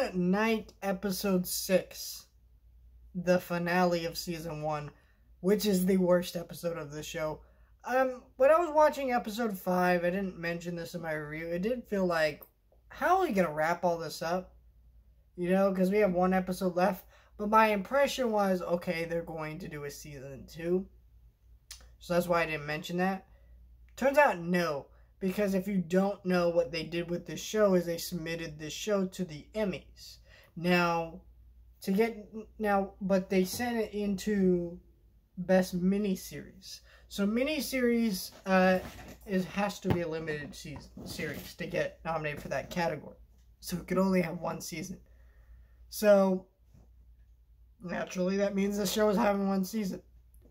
Moon Knight episode 6, the finale of season 1, which is the worst episode of the show. When I was watching episode 5, I didn't mention this in my review, it did feel like, how are we going to wrap all this up? You know, because we have one episode left. But my impression was, okay, they're going to do a season 2. So that's why I didn't mention that. Turns out, no. Because if you don't know, what they did with this show is they submitted this show to the Emmys. But they sent it into Best Miniseries. So miniseries has to be a limited series to get nominated for that category. So it could only have one season. So naturally, that means the show is having one season.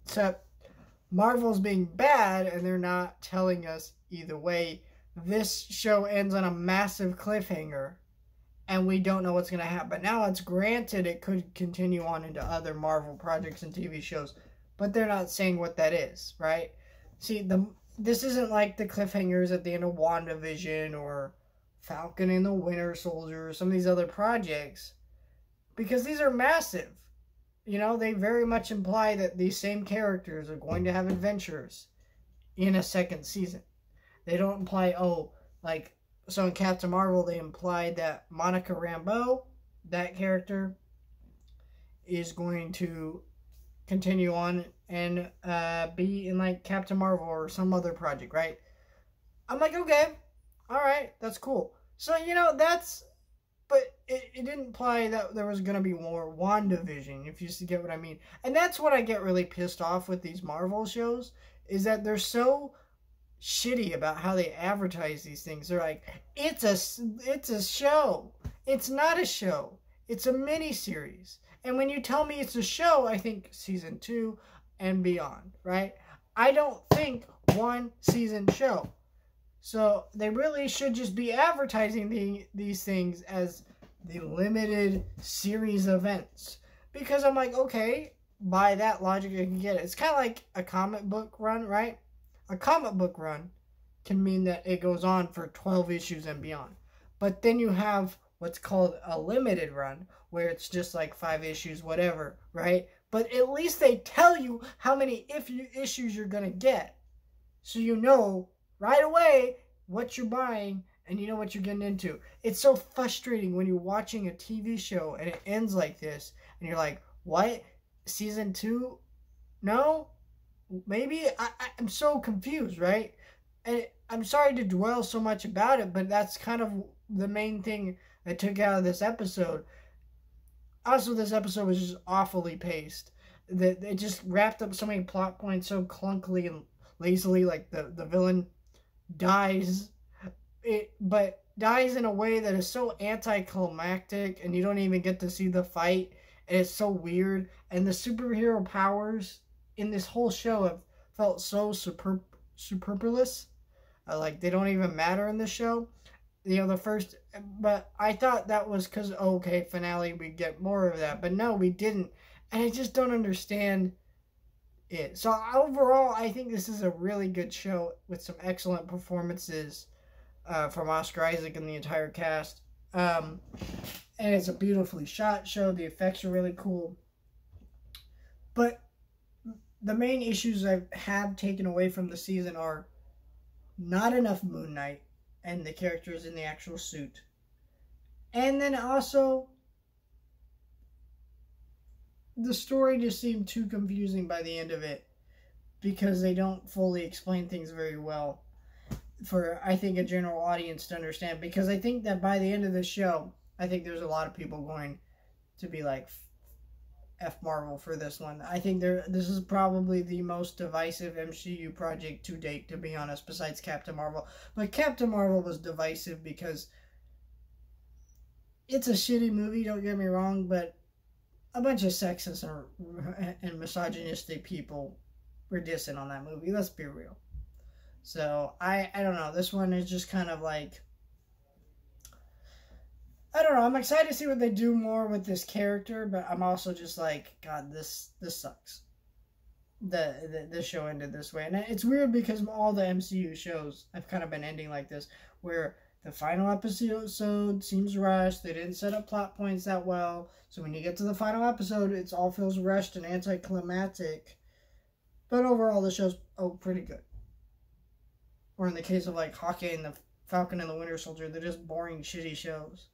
Except Marvel's being bad, and they're not telling us either way. This show ends on a massive cliffhanger, and we don't know what's going to happen. Now, it's granted it could continue on into other Marvel projects and TV shows, but they're not saying what that is, right? See, this isn't like the cliffhangers at the end of WandaVision or Falcon and the Winter Soldier or some of these other projects, because these are massive. You know, they very much imply that these same characters are going to have adventures in a second season. They don't imply, so in Captain Marvel, they implied that Monica Rambeau, that character, is going to continue on and be in, like, Captain Marvel or some other project, right? I'm like, okay, alright, that's cool. So, you know, but it didn't imply that there was going to be more WandaVision, if you get what I mean. And that's what I get really pissed off with these Marvel shows, is that they're so shitty about how they advertise these things. They're like, it's a show. It's not a show. It's a mini-series. And when you tell me it's a show, I think season 2 and beyond, right? I don't think one season show. So they really should just be advertising these things as the limited series events. Because I'm like, okay, by that logic I can get it. It's kind of like a comic book run, right? A comic book run can mean that it goes on for 12 issues and beyond. But then you have what's called a limited run, where it's just like 5 issues, whatever, right? But at least they tell you how many issues you're going to get. So you know right away what you're buying and you know what you're getting into. It's so frustrating when you're watching a TV show and it ends like this and you're like, what? Season 2? No? Maybe? I'm so confused, right? And I'm sorry to dwell so much about it, but that's kind of the main thing I took out of this episode. Also, this episode was just awfully paced. It just wrapped up so many plot points so clunkily and lazily, like the villain dies, but dies in a way that is so anticlimactic, and you don't even get to see the fight, and it's so weird, and the superhero powers in this whole show have felt so superfluous, like they don't even matter in this show. You know, but I thought that was because, okay, finale, we get more of that, but no, we didn't, and I just don't understand it. So overall, I think this is a really good show with some excellent performances from Oscar Isaac and the entire cast. And it's a beautifully shot show. The effects are really cool. But the main issues I have taken away from the season are not enough Moon Knight and the characters in the actual suit. And then also, the story just seemed too confusing by the end of it, because they don't fully explain things very well for, I think, a general audience to understand. Because I think that by the end of the show, I think there's a lot of people going to be like, F Marvel for this one. I think this is probably the most divisive MCU project to date, to be honest, besides Captain Marvel. But Captain Marvel was divisive because it's a shitty movie, don't get me wrong, but a bunch of sexist and misogynistic people were dissing on that movie. Let's be real. So, I don't know. This one is just kind of like, I don't know. I'm excited to see what they do more with this character, but I'm also just like, God, this sucks. The show ended this way. And it's weird because all the MCU shows have kind of been ending like this, where The final episode seems rushed. They didn't set up plot points that well. So when you get to the final episode, it all feels rushed and anticlimactic. But overall, the show's pretty good. Or in the case of like Hawkeye and the Falcon and the Winter Soldier, they're just boring, shitty shows.